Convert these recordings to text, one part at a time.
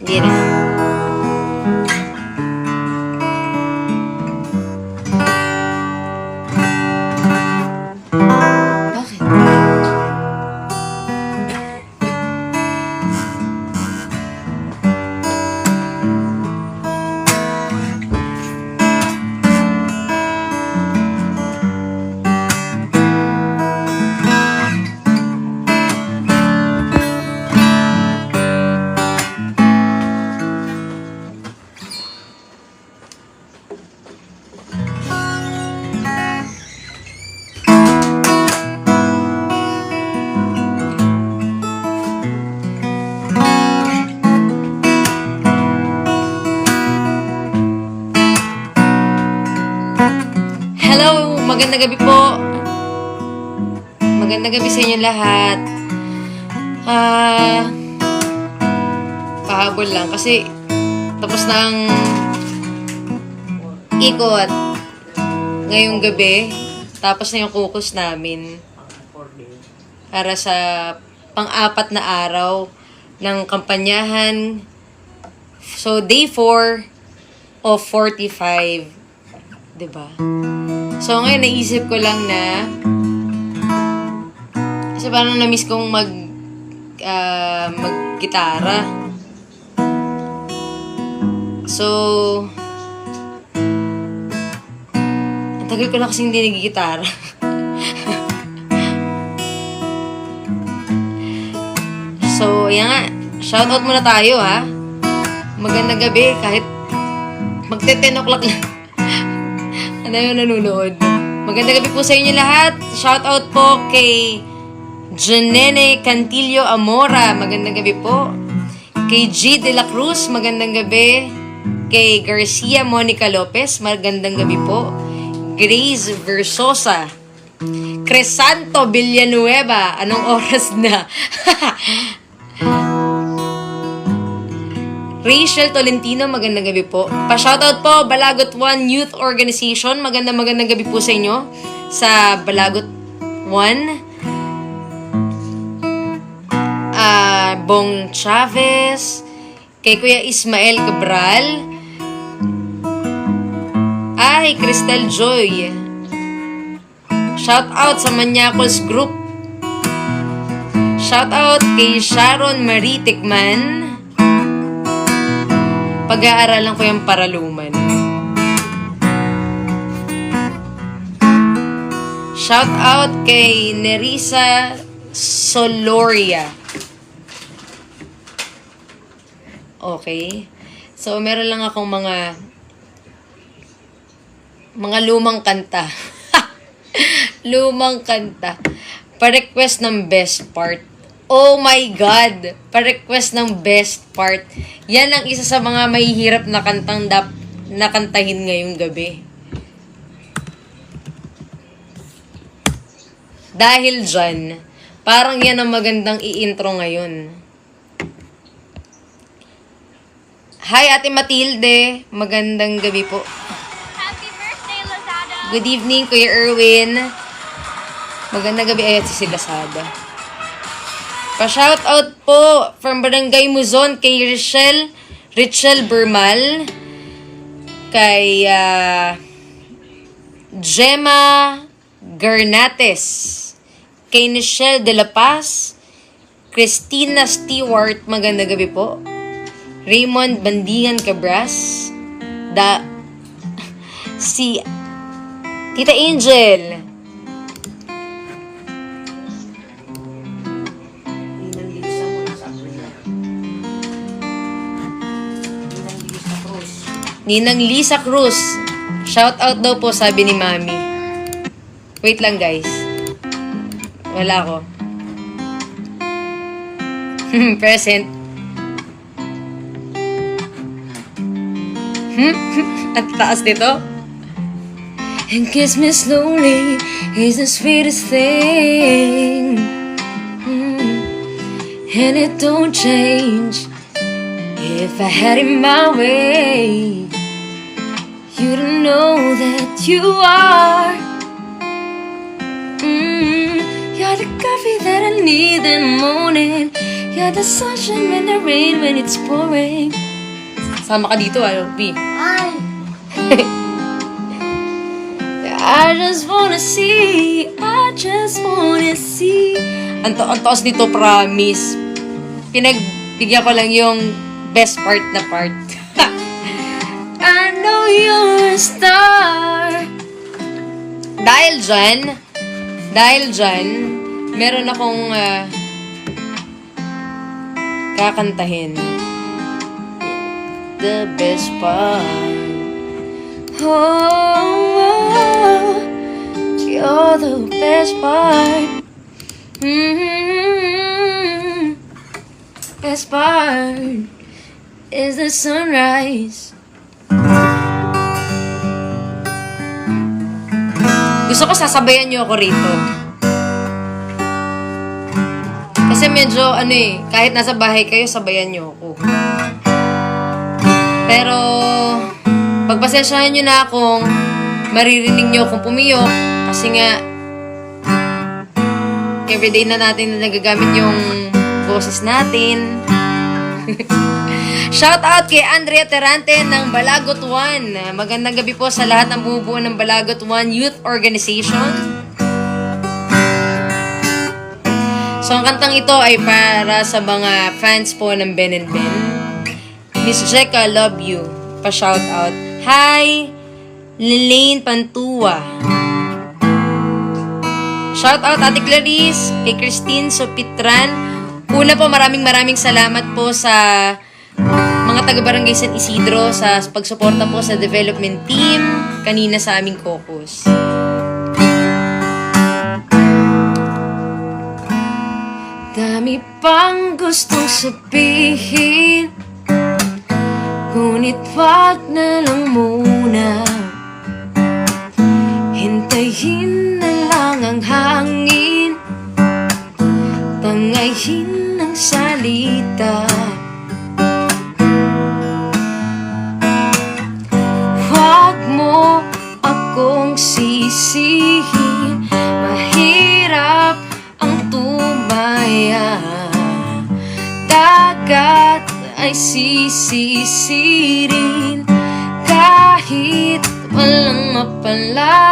Hindi na. Bakit? Hello! Magandang gabi po. Magandang gabi sa inyo lahat. Pahabol lang kasi tapos na ang ikot ngayong gabi. Tapos na yung kukus namin para sa pang-apat na araw ng kampanyahan. So, day 4 of 45. Diba? So, ngayon, naisip ko lang na kasi parang na-miss kong mag-gitara. So, ang tagal ko na kasi hindi nag-gitara. So, yan nga. Shoutout muna tayo, ha? Magandang gabi, kahit magte-10 o'clock lang. Ano yung nanonood? Magandang gabi po sa inyo lahat. Shoutout po kay Janene Cantillo Amora. Magandang gabi po. Kay G. De La Cruz. Magandang gabi. Kay Garcia Monica Lopez. Magandang gabi po. Grace Versosa. Cresanto Villanueva. Anong oras na? Rachel Tolentino, magandang gabi po. Pa-shoutout po, Balagot 1 Youth Organization. Magandang gabi po sa inyo. Sa Balagot 1. Bong Chavez. Kay Kuya Ismael Cabral. Ay, Cristel Joy. Shoutout sa Manyakos Group. Shoutout kay Sharon Marie Tikman. Pag-aaralan ko yung paraluman. Shout out kay Nerissa Soloria. Okay. So, meron lang akong mga lumang kanta. Lumang kanta. Pa-request ng best part. Oh my God! Pa-request ng best part. Yan ang isa sa mga mahihirap na kantang nakantahin ngayong gabi. Dahil dyan, parang yan ang magandang i-intro ngayon. Hi, Ate Matilde. Magandang gabi po. Happy birthday, Lazada! Good evening, Kuya Erwin. Magandang gabi. Ayan si Lazada. Pa-shoutout po from Barangay Muzon kay Richel Bermal, kay Gemma Garnates, kay Nichelle De La Paz, Christina Stewart, magandang gabi po, Raymond Bandingan Cabras, si Tita Angel, Ninang Lisa Cruz. Shout out daw po, sabi ni Mami. Wait lang, guys. Wala ko. Present. At taas nito. And kiss me slowly is the sweetest thing. And it don't change if I had it my way. You don't know that you are. You're the coffee that I need in the morning. You're the sunshine when the rain, when it's pouring. Sama ka dito, B. I just wanna see. Ang taas nito, promise. Pinagbigyan ko lang yung best part na part. I know you're a star. Dahil dyan, meron akong kakantahin. The best part. Oh, you're the best part. Best part is the sunrise. Gusto ko sasabayan niyo ako rito. Kasi medyo, kahit nasa bahay kayo, sabayan niyo ako. Pero, pagpasensyahan niyo na akong maririnig niyo akong pumiyok. Kasi nga, everyday na natin nagagamit yung boses natin. Shout out kay Andrea Terante ng Balagot 1. Magandang gabi po sa lahat ng bumubuo ng Balagot 1 Youth Organization. So, ang kantang ito ay para sa mga fans po ng Ben and Ben. Miss Jeka, love you. Pa-shout out. Hi, Lelaine Pantua. Shout out Ate Clarice, kay Christine Sopitran. Una po, maraming salamat po sa mga taga-barangay San Isidro sa pagsuporta po sa development team kanina sa aming caucus. Dami pang gustong sabihin, ngunit wag na lang muna. Hintayin na lang ang hangin, tangayin ng salita. Wag mo akong sisihin, mahirap ang tumaya. Dagat ay sisisirin kahit walang mapala.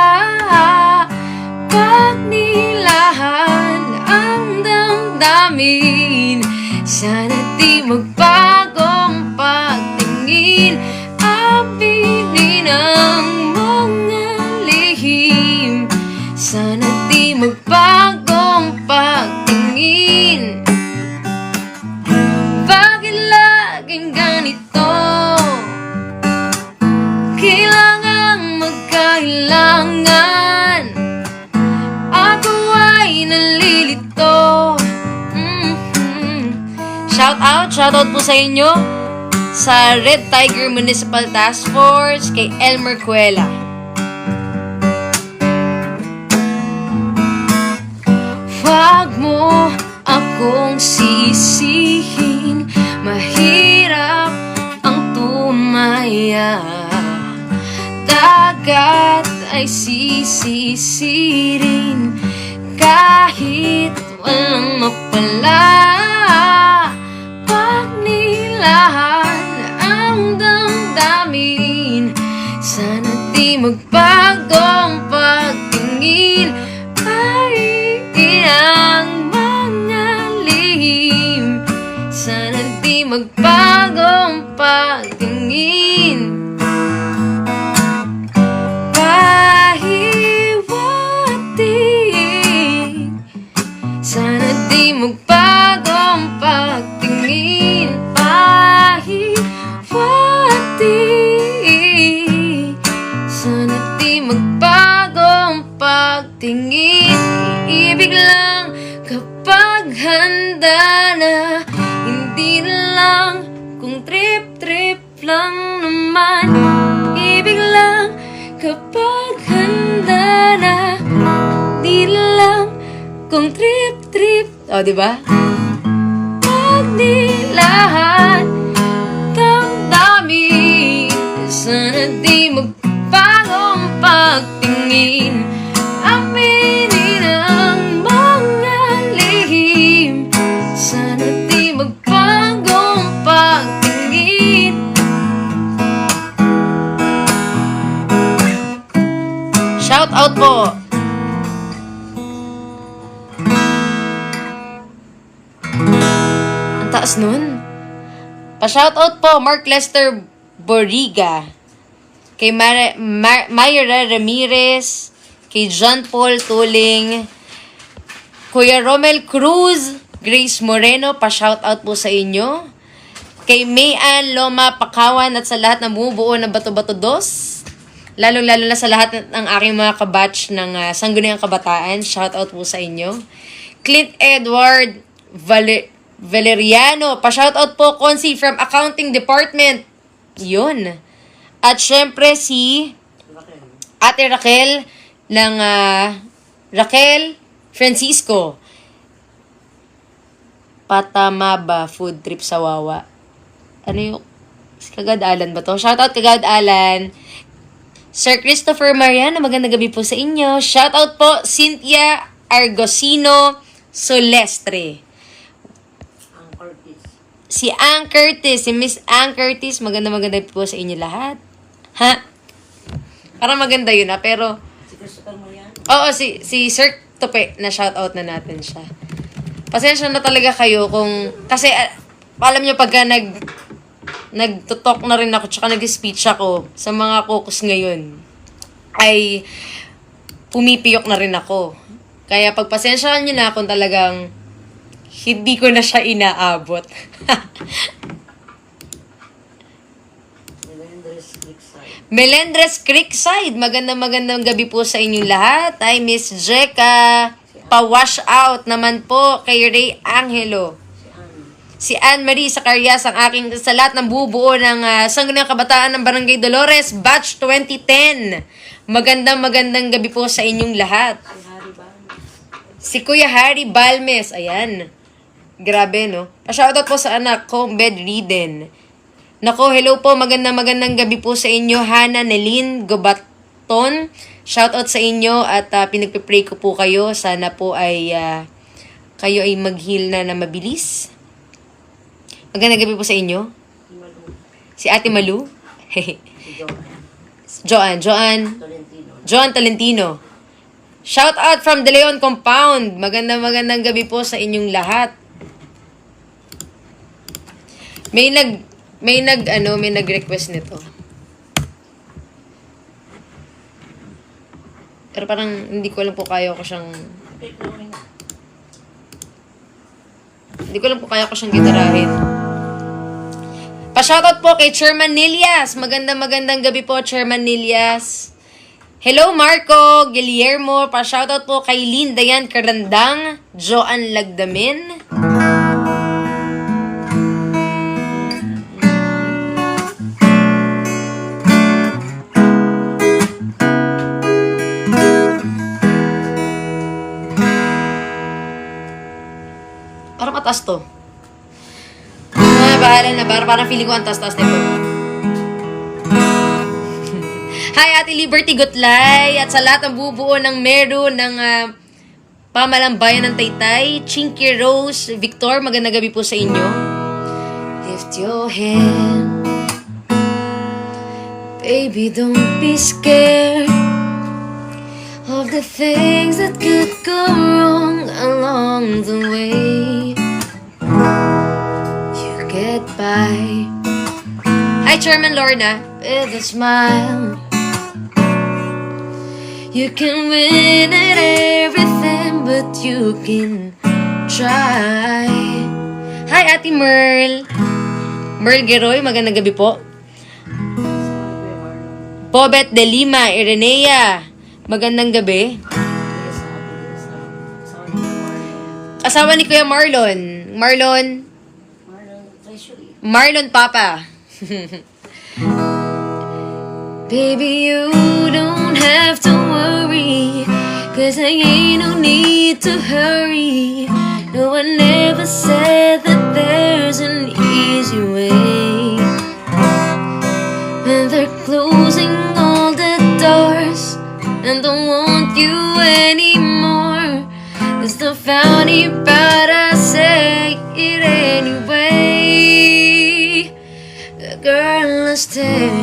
Pagnilahan ang damdamin, sana di magbagong pagtingin. Aminin ang mga lihim, sana di magbagong pagtingin. Bakit laging ganito? Kailangang magkailangan. Ako ay nalilito. Shout out po sa inyo sa Red Tiger Municipal Task Force kay Elmer Cuela. Wag mo akong sisihin, mahirap ang tumaya. Dagat ay sisisirin kahit walang mapala. Pagnilahan ang damdamin, sana di magbagong pagtingin. Paiin ang mga lihim, sana di magbagong pagtingin. Pahiwatig, sana di magbagong pagtingin. Pahiwatig, sana di magbagong pagtingin. Iibig lang kapag handa na, hindi na lang kung trip-trip lang naman. Ibig lang kapag handa na, hindi na lang kung trip-trip. O, diba? Pagnilahan damdamin, sana di magbagong pagtingin. Aminin ang mga lihim, sana di Shout out po. Ang taas nun. Pa-shoutout po, Mark Lester Boriga. Kay Mayra Ramirez. Kay John Paul Tuling. Kuya Romel Cruz. Grace Moreno, pa-shoutout po sa inyo. Kay Mayan Loma Pakawan at sa lahat ng bumubuo ng Bato-Bato Dos. Lalong-lalo na sa lahat ng aking mga kabatch ng Sangguniang Kabataan. Shoutout po sa inyo. Clint Edward Valeriano, pa-shoutout po, Consi from Accounting Department. Yun. At syempre si Ate Raquel ng Raquel Francisco. Patamaba Food Trip sa Wawa. Ano yung Kagad Alan ba to? Shoutout Kagad Alan. Sir Christopher Mariano, magandang gabi po sa inyo. Shoutout po Cynthia Argosino Solestre. Si Ann Curtis, si Miss Ann Curtis, maganda po sa inyo lahat. Ha? Parang maganda yun pero... Si Christopher Mariano? Oo, si Sir Tope, na shoutout na natin siya. Pasensya na talaga kayo kung... Kasi, alam nyo, pagka nagtutok na rin ako, tsaka nag-speech ako sa mga caucus ngayon, ay pumipiyok na rin ako. Kaya pagpasensyaan nyo na kung talagang hindi ko na siya inaabot. Melendres Creekside. Magandang gabi po sa inyong lahat. Ay, Miss Jeka. Pa-wash out naman po kay Ray Angelo. Si Anne-Marie Zacarias, ang aking sa lahat ng bubuo ng Sangguniang Kabataan ng Barangay Dolores, Batch 2010. Magandang gabi po sa inyong lahat. Si Kuya Harry Balmes. Ayan. Grabe, no? Pa-shoutout po sa anak ko, Bed Riden. Nako, hello po. Magandang gabi po sa inyo. Hana Nelin Gobaton. Shoutout sa inyo at pinagpipray ko po kayo. Sana po ay kayo ay mag-heal na mabilis. Magandang gabi po sa inyo. Si Ate Malu. Joan Tolentino. Shout out from De Leon Compound. Magandang gabi po sa inyong lahat. May nag-request nito. Pero parang hindi ko alam po kaya ko siyang gitarahin. Pa-shoutout po kay Chairman Nilias. Magandang gabi po, Chairman Nilias. Hello, Marco Guillermo. Pa-shoutout po kay Lynn Dayan Karandang, Joan Lagdamin. Parang mataas to. Bahala na. Parang feeling ko ang taas-taas na ito. Hi, Ate Liberty Gutlay. At sa lahat ng bubuo ng Meru ng Pamalang Bayan ng Taytay, Chinky Rose, Victor, magandang gabi po sa inyo. Lift your hand. Baby, don't be scared of the things that could go wrong along the way. You get by. Hi, Chairman Lorna. With a smile. You can win at everything, but you can try. Hi, Ate Merl. Merl Geroy, magandang gabi po. Bobet de Lima, Irenea. Magandang gabi. Asawa ni Kuya Marlon. Marlon Papa. Baby, you don't have to worry, 'cause I ain't no need to hurry. No one ever said that there's an easy way. When they're closing all the doors and don't want you anymore, it's the funny part, I say it anyway. The girl will stay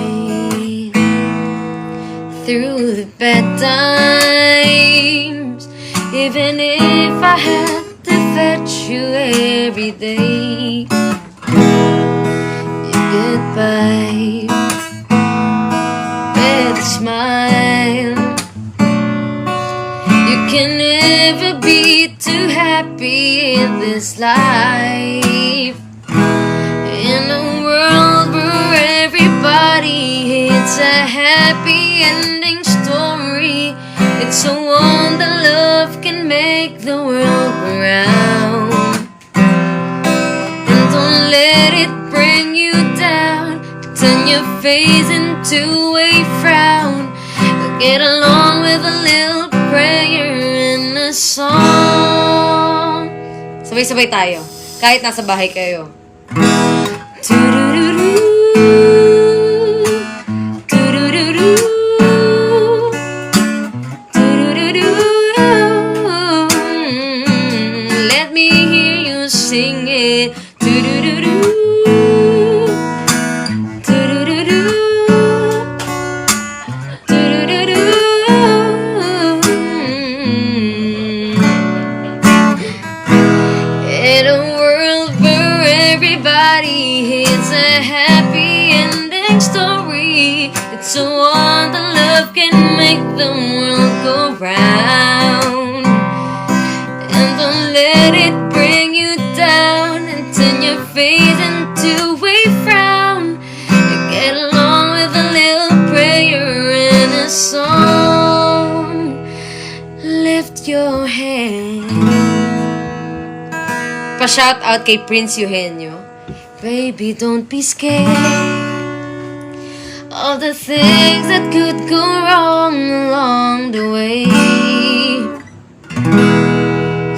through the bad times. Even if I had to fetch you every day, you get by with a smile. You can never be too happy in this life. In a world where everybody hits a happy ending story, it's a wonder love can make the world go round. And don't let it bring you down, turn your face into a frown. Get along with a little prayer and a song. Sabay-sabay tayo, kahit nasa bahay kayo. Let me hear you sing it. In a world where everybody hits a happy ending story, it's a wonder love can make the world go round. And don't let it bring you down and turn your face into a frown. Get along with a little prayer and a song. Lift your hand. Pa-shout out kay Prince Eugenio. Baby, don't be scared of the things that could go wrong along the way.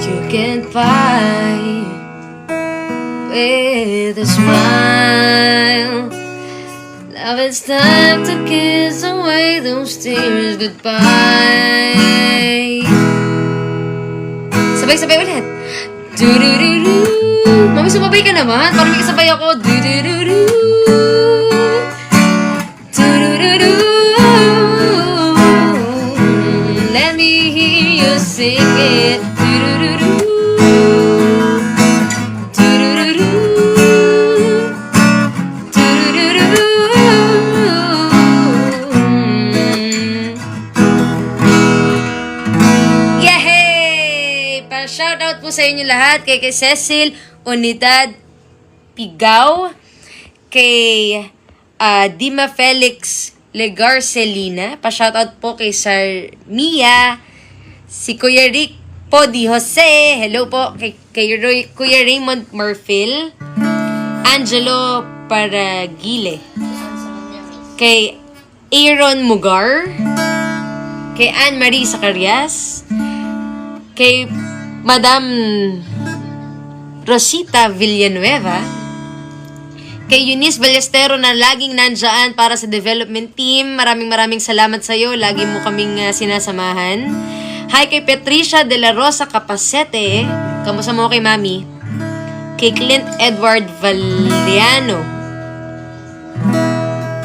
You get by with a smile. Now it's time to kiss away those tears goodbye. Sabay-sabay ulit. Do-do-do-do. Mami, sumabay ka naman. Parang may kasabay ako. Do-do-do-do. Do-do-do-do. Let me hear you sing it. Do-do-do-do. Do-do-do-do. Do-do-do-do. Yehey! Pa-shoutout po sa inyo lahat. Kay Cecil Unidad Pigaw, kay Dima Felix Legarcelina, pa-shoutout po kay Sir Mia, si Kuya Rick Podi Jose, hello po, kay Kuya Raymond Murphil, Angelo Paragile, kay Aaron Mugar, kay Anne-Marie Zacarias, kay Madam Rosita Villanueva, kay Eunice Ballestero na laging nandyan para sa development team. Maraming salamat sa iyo. Lagi mo kaming sinasamahan. Hi kay Patricia De La Rosa Capacete. Kamusta mo kay Mami? Kay Clint Edward Valiano.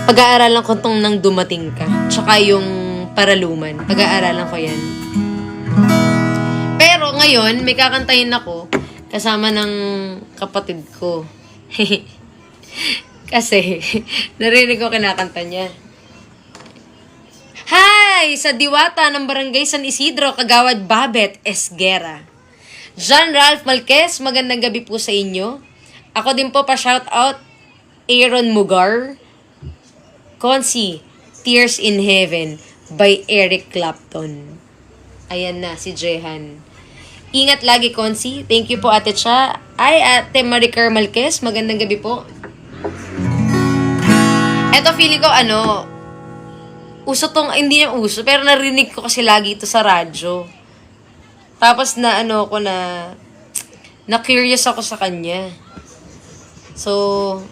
Pag-aaralan ko tong nang dumating ka. Tsaka yung paraluman. Pag-aaralan ko yan. Pero ngayon, may kakantahin ako kasama ng kapatid ko. Kasi, narinig ko kinakanta niya. Hi! Sa diwata ng Barangay San Isidro, Kagawad Babet Esguera. John Ralph Malquez, magandang gabi po sa inyo. Ako din po pa-shout out Aaron Mugar. Consi, Tears in Heaven by Eric Clapton. Ayan na, si Jehan. Ingat lagi, Consi. Thank you po, Ate Cha. Ay, Ate Maricar Malquez, magandang gabi po. Eto, feeling ko, uso tong, hindi na uso, pero narinig ko kasi lagi ito sa radyo. Tapos na, na-curious ako sa kanya. So,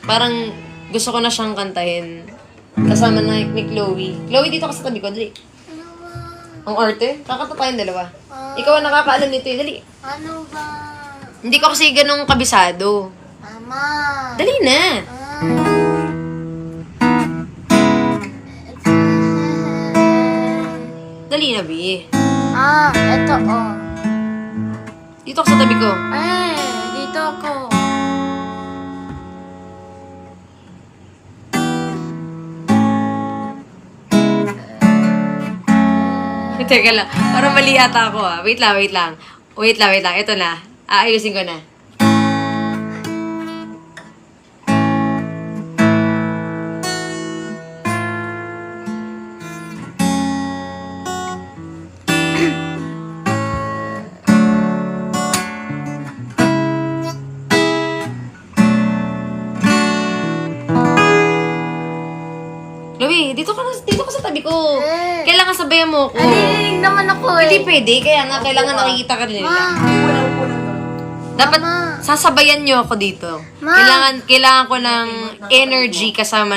parang gusto ko na siyang kantahin. Kasama na ni Chloe. Chloe, dito ka sa tabi ko, dali. Ang arte? Kakanta tayong dalawa. Ikaw ang nakakaalam nito, dali. Ano ba? Hindi ko kasi ganong kabisado. Mama. Dali na. Dali na, Bi. Eto oh. Dito ka sa tabi ko. Dito ako. Teka lang. Parang mali yata ako ah. Wait lang. Wait lang. Ito na. Aayusin ko na. Chloe, dito ka sa tabi ko. Kailangan sabayan mo ko. Narinig naman ako Hindi pwede, kaya nga kailangan nakikita ka rin nila. Dapat sasabayan niyo ako dito. Kailangan ko ng energy kasama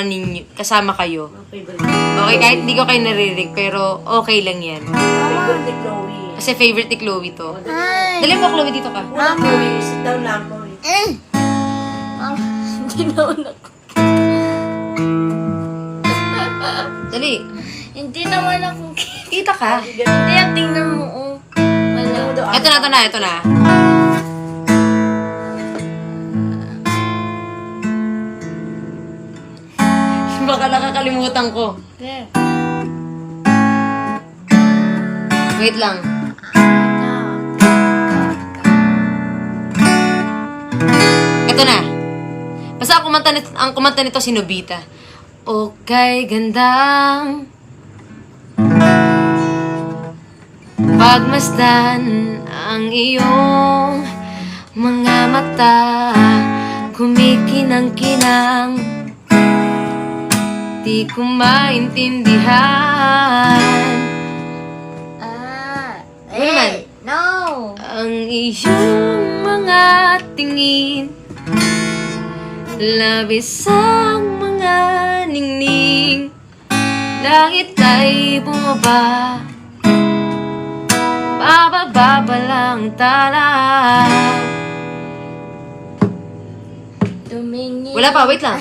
kayo. Okay, kahit hindi ko kayo naririnig, pero okay lang yan. Favorite ni Chloe. Kasi favorite ni Chloe to. Ay. Dali mo, Chloe, dito ka. Wala Chloe, sit down lang Chloe. Hindi naman ako. Dali. Hindi naman ako. Kita ka. Hindi ang tingnan mo oh. Wala. Ito na. Baka nakakalimutan ko. Wait lang. Ito na. Basta ang kumanta nito si Nobita. O kay gandang pagmasdan ang iyong mga mata, kumikinang-kinang, di ko maintindihan. Ano naman? No. Ang iyong mga tingin, labis ang mga ningning, langit ay bumaba, bababa pa lang tala. Tumingin. Wala pa, wait lang.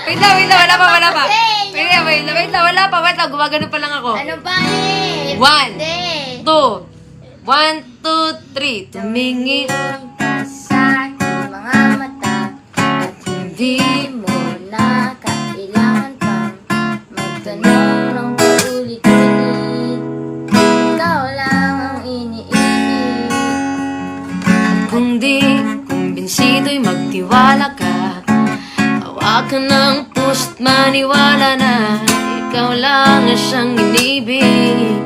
Wait lang, wala pa. Wait lang, wala pa, gumagano pa lang ako. Ano ba eh? 1, Hindi. 2, 1, 2, 3. Tumingin Sa aking mga mata at hindi mo na kailangan pang magtanong ng paulit-ulit. Ikaw lang ang iniibig. Kung di kumbinsido'y magtiwala ka, hawakan ng puso't maniwala na ikaw lang ang siyang inibig.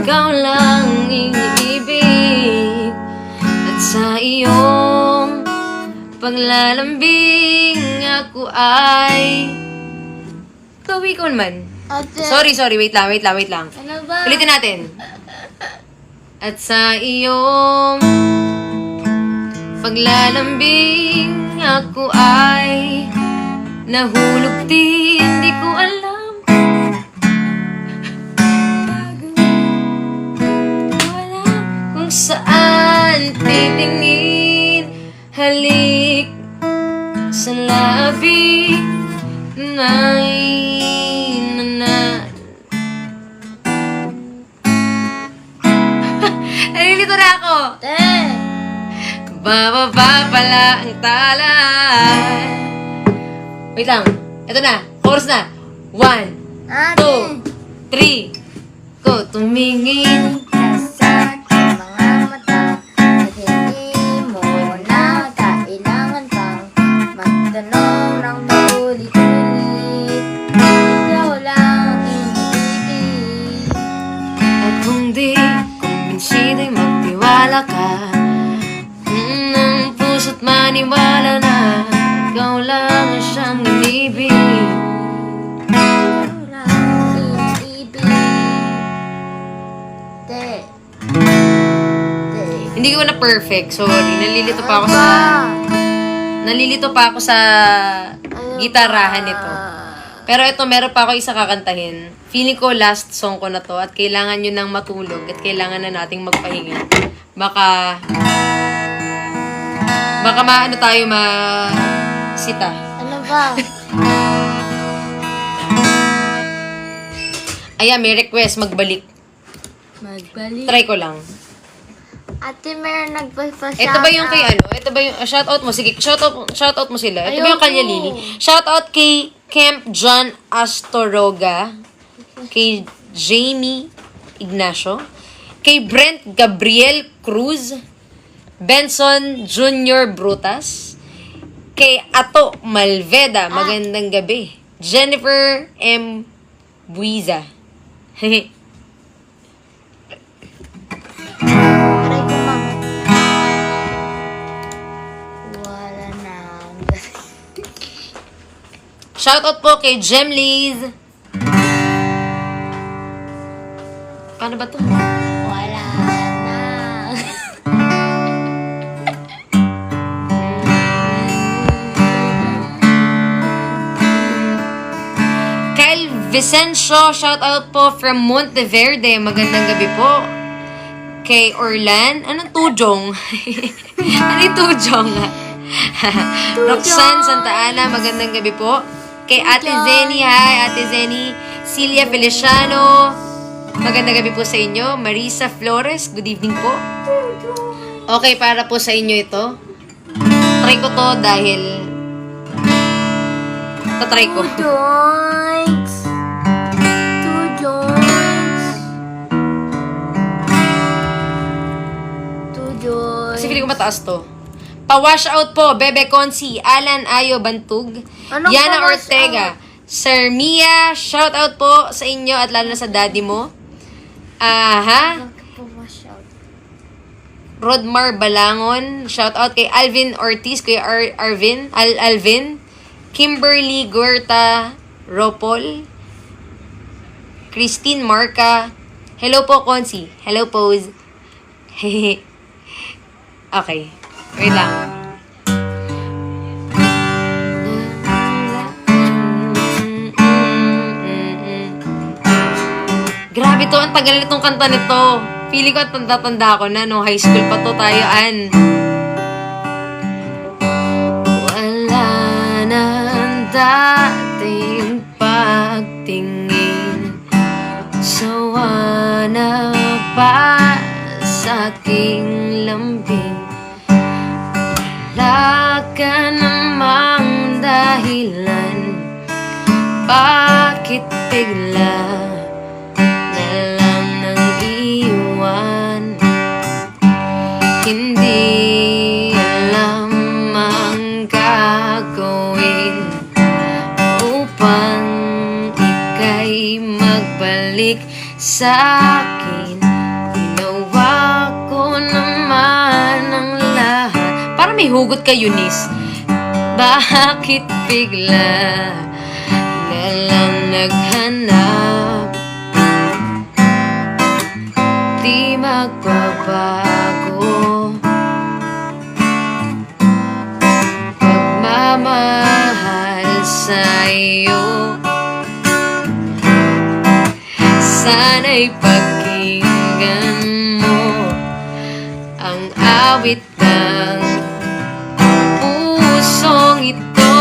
Ikaw lang ang iniibig. At sa iyong paglalambing ako ay... Chloe, ikaw naman. Ate, Sorry, wait lang. ano ba? Ulitin natin. At sa iyong paglalambing ako ay nahulog di hindi ko alam. Wala kung saan titingin, halik sa labi na nalilito na ako. Ate, Bababa pala ang tala. Wait lang. Ito na. Chorus na. 1, ate. 2, 3. Go. Tumingin. Sa aking mga mata at hindi mo na kailangan pang magtanong ng paulit-ulit. Ikaw lang ang iniibig. At kung di kumbinsido'y magtiwala ka, ng puso't maniwala na ikaw lang ang siyang inibig. Ikaw lang ang iniibig. Te. Hindi ko na perfect. Sorry. Nalilito pa ako sa gitarahan nito. Pero ito, meron pa ako isa kakantahin. Feeling ko last song ko na to at kailangan nyo nang matulog at kailangan na nating magpahinga. Baka maano tayo sita. Ano ba? Ayan, may request, magbalik. Magbalik. Try ko lang. Ate Mer, nagpa-shoutout. Ito ba yung kay ano? Ito ba yung shoutout mo? Sige, shoutout mo sila. Ito ba yung kanya Lily? Shoutout kay Camp John Astoroga, kay Jamie Ignacio, kay Brent Gabriel Cruz, Benson Junior Brutas, kay Ato Malveda, magandang gabi. Jennifer M. Buiza. Aray ko mang... Wala na. Shoutout po kay Jemliz. Paano ba to? Wala na. Kyle Vicencio, shoutout po from Monteverde. Magandang gabi po. Kay Orlan. Anong tujong? Ano yung tujong? Roxanne Santa Ana, magandang gabi po. Kay Ate Zeni, hi Ate Zeni. Celia Feliciano, magandang gabi po sa inyo. Marisa Flores, good evening po. Okay, para po sa inyo ito. Try ko to dahil... Tatry ko. Joints. Two joints. Two joints. Kasi feeling ko mataas to. Pa-wash out po, Bebe Consi, Alan Ayo Bantug, Anong Yana pa-wash Ortega, Sir Mia, shout out po sa inyo at lalo na sa daddy mo. Aha. Nagpa-shoutout. Rodmar Balangon, shout out kay Alvin Ortiz, kay Alvin, Kimberly Guerta Ropol, Christine Marca, hello po Consi, hello pose. Okay. Wait lang. Grabe to, ang tagal nitong kanta nito. Feeling ko at tanda-tanda ko na, no? High school pa to tayo, an. Wala na ang dating pagtingin. Sawa na pa sa aking lambing. Wala ka namang dahilan. Bakit bigla na lang nang iwan? Hindi alam ang gagawin upang ika'y magbalik sa akin. Ginawa ko naman ang lahat. Parang may hugot ka, Eunice. Bakit bigla na lang naghanap? Di magbabago pagmamahal sa'yo. Sana'y pakinggan mo ang awit ng pusong ito.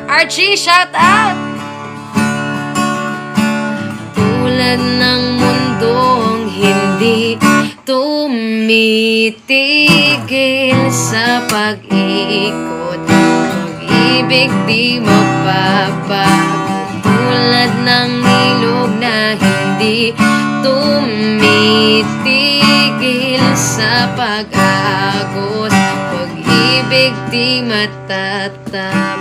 Archie, shout out! Tulad ng mundong hindi tumitigil sa pag-ikot, pag-ibig di mapapago. Tulad ng ilog na hindi tumitigil sa pag-agos, pag-ibig di matatapos.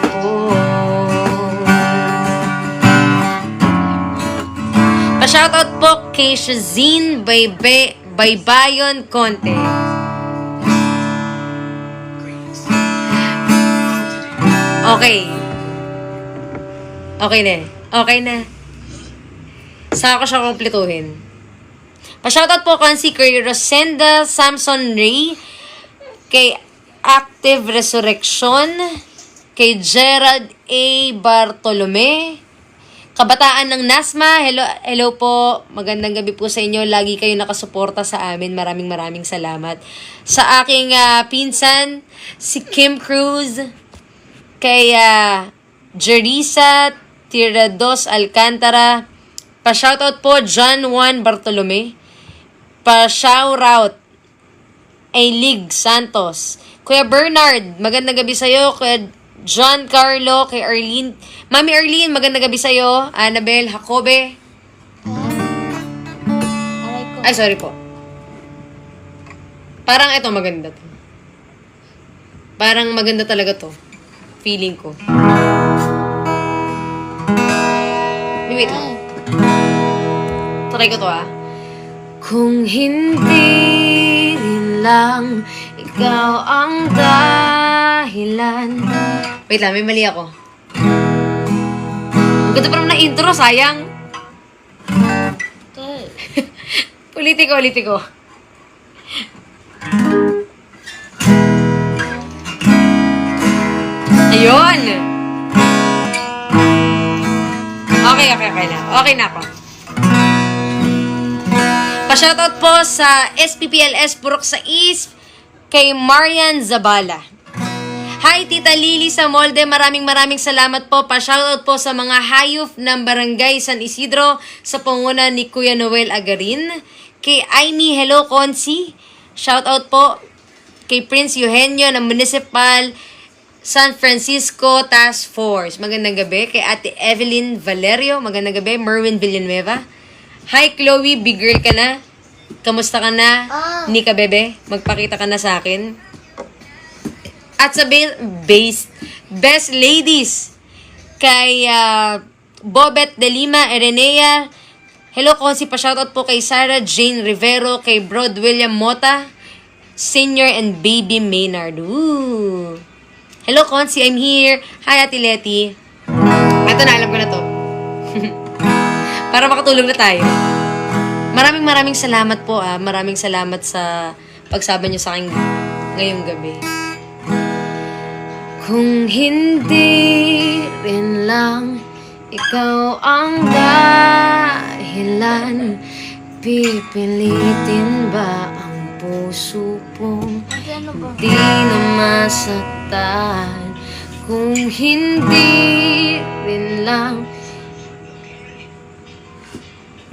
Pa-shoutout po kay Shazine Baybayon Conte. Okay. Okay na. Okay na. Saka ko siya kumpletuhin. Pa-shoutout po kay Rosenda Samson Ray, kay Active Resurrection, kay Gerald A. Bartolome, Kabataan ng Nasma, hello po. Magandang gabi po sa inyo. Lagi kayo nakasuporta sa amin. Maraming salamat. Sa aking pinsan, si Kim Cruz, kay Jerisa Tirados Alcantara, Pa-shoutout po, John Juan Bartolome. Pa-shoutout, Ailig Santos. Kuya Bernard, magandang gabi sa'yo. Kuya John Carlo, kay Arlene. Mami Arlene, magandang gabi sa'yo. Annabel Jacobe. Aray ko. Ay, sorry po. Parang ito maganda to. Parang maganda talaga to. Feeling ko. Wait lang. Try ko to Kung hindi rin lang ikaw ang dahilan. Wait lang, may mali ako. Ang ganda pa naman na intro, sayang. Okay. Ulitin ko. Ayun! Okay na. Okay na ako. Pa-shoutout po sa SPPLS Purok sa East kay Marian Zabala. Hi, Tita Lily sa Molde. Maraming salamat po. Pa-shoutout po sa mga hayop ng Barangay San Isidro sa panguna ni Kuya Noel Agarin. Kay Aimee Hello Consi. Shoutout po kay Prince Eugenio ng Municipal San Francisco Task Force. Magandang gabi. Kay Ate Evelyn Valerio. Magandang gabi. Merwin Villanueva. Hi, Chloe. Big girl ka na. Kamusta ka na? Nika bebe. Magpakita ka na sa akin. At sa Best Ladies. Kay Bobet de Lima, Erenea. Hello, Consi. Pa-shoutout po kay Sarah Jane Rivero. Kay Brod William Mota. Senior and Baby Maynard. Ooh. Hello, Consi. I'm here. Hi, Ate Leti. Ito na, alam ko na to. Para makatulog na tayo. Maraming salamat po. Maraming salamat sa pagsama niyo sa akin ngayong gabi. Kung hindi rin lang ikaw ang dahilan, pipilitin ba ang puso kong Ano ba? di na masaktan? Kung hindi rin lang.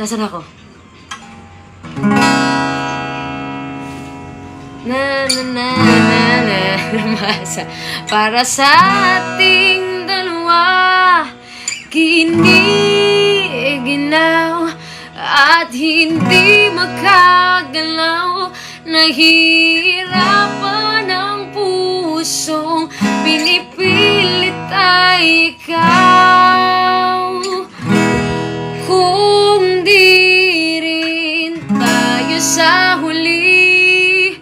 Nasaan ako? Masa para sa ating dalawa, giniginaw at hindi makagalaw. Nahihirapan ang pusong pinipilit ay ikaw. Kung di rin tayo sa huli,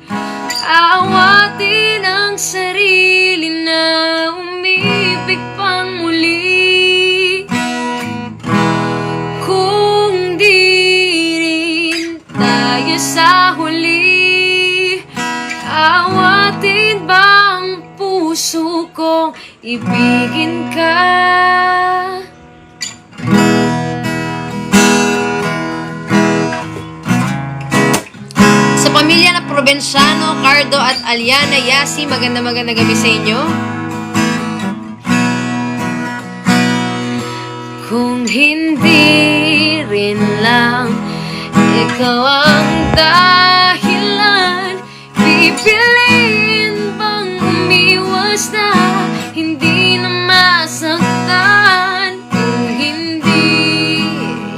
awatin ang sarili na umibig pang muli. Kung di rin tayo sa huli, awatin ba ang puso kong ibigin ka? Sa pamilya na Provenciano, Cardo at Aliana Yasi, magandang gabi sa inyo. Kung hindi rin lang ikaw ang dahilan, pipiliin bang umiwas na hindi na masaktan? Kung hindi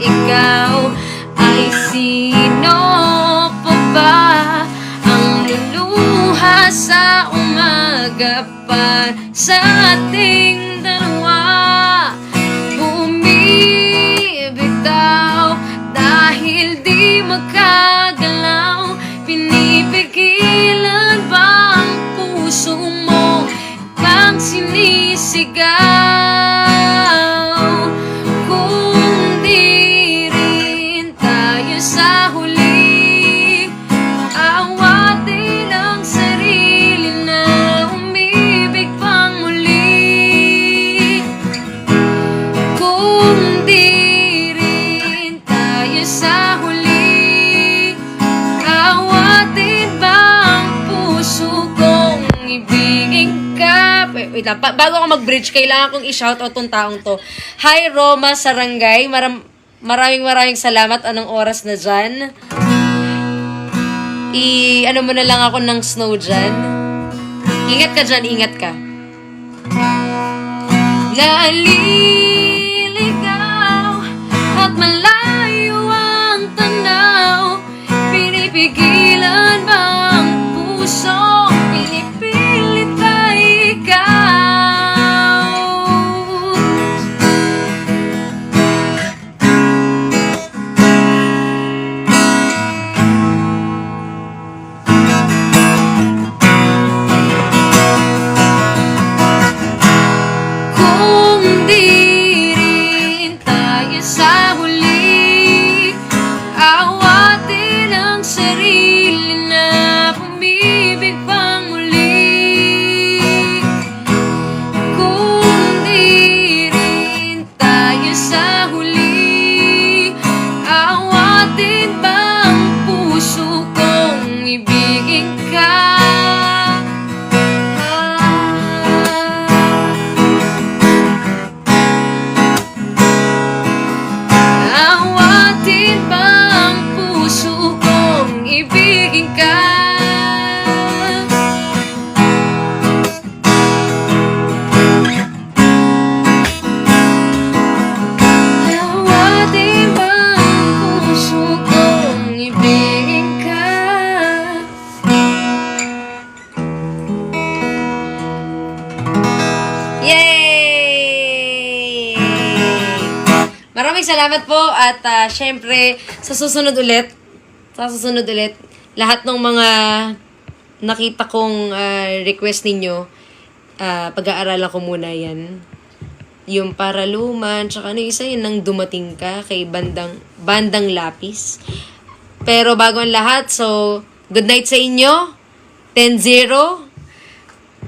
ikaw, ay sino pa ba ang luluha sa umaga pa sa ating dalawa? Bumibitaw dahil di makagalaw, pinipigilan ba ang puso mo kang sinisigaw? Kung di rin tayo sa huli, awatin ang sarili na umibig pang muli. Kung di rin tayo sa huli, awatin ba ang puso kong ibigin ka? Wait lang, bago ako mag-bridge, kailangan kong i-shoutout tong taong to. Hi, Roma Sarangay. maraming salamat. Anong oras na dyan? Ano mo na lang ako ng snow dyan. Ingat ka dyan, ingat ka. Naliligaw at malayo ang tanaw. Pinipigilan bang puso? Pinipilit ay ikaw. Kung di rin tayo sa huli, awatin ang sarili na pumibig pang muli. Kung di rin tayo sa huli, awatin bang puso kong ibigin ka? Awatin bang puso kong ibigin ka? Awatin bang puso kong ibigin ka? Yay! Maraming salamat po at syempre sa susunod ulit, lahat ng mga nakita kong request ninyo, pag-aaralan ko muna yan. Yung Paraluman, tsaka ano isa yun, nang dumating ka kay bandang Lapis. Pero bago ang lahat, so good night sa inyo. 10-0.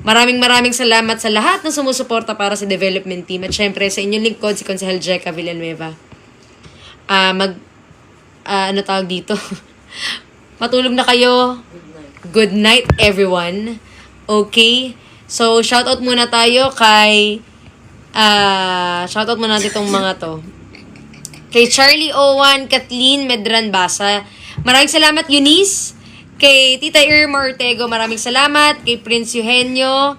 Maraming salamat sa lahat na sumusuporta para sa development team. At syempre, sa inyong lingkod, si Consejal Jeka Villanueva. Ano tawag dito? Matulog na kayo. Good night, everyone. Okay? So, shoutout muna tayo kay... shoutout muna natin itong mga to. Kay Charlie Owan, Kathleen Medran Basa. Maraming salamat, Eunice. Kay Tita Irma Ortego, maraming salamat. Kay Prince Eugenio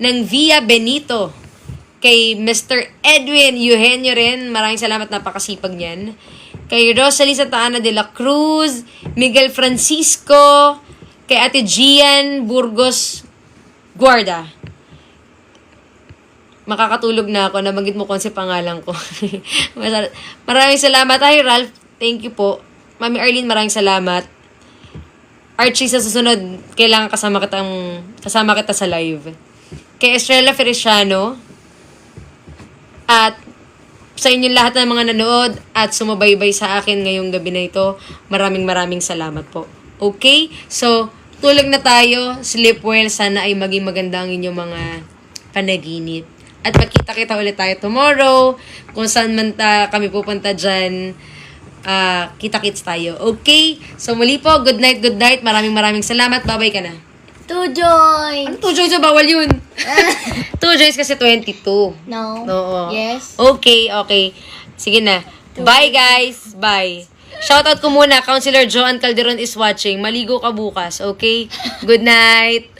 ng Via Benito. Kay Mr. Edwin Eugenio rin, maraming salamat, napakasipag niyan. Kay Rosalie Santa Ana de la Cruz, Miguel Francisco, kay Ate Gian Burgos Guarda. Makakatulog na ako, nabanggit mo kung si pangalan ko. Maraming salamat. Hi, Ralph. Thank you po. Mami Arlene, maraming salamat. Archie, sa susunod, kailangan kasama kita sa live. Kay Estrella Feliciano, at sa inyong lahat ng mga nanood at sumubaybay sa akin ngayong gabi na ito, maraming salamat po. Okay? So, tulog na tayo. Sleep well. Sana ay maging maganda ang inyong mga panaginip. At magkita-kita ulit tayo tomorrow. Kung saan man kami pupunta dyan, kita-kits tayo. Okay? So, muli po, good night. Maraming salamat. Bye-bye ka na. 2 joints. Ano 2 joints? Bawal yun. 2 joints kasi 22. No. Oo. Yes. Okay. Sige na. Bye, guys. Bye. Shoutout ko muna. Counselor Joan Calderon is watching. Maligo ka bukas. Okay? Good night.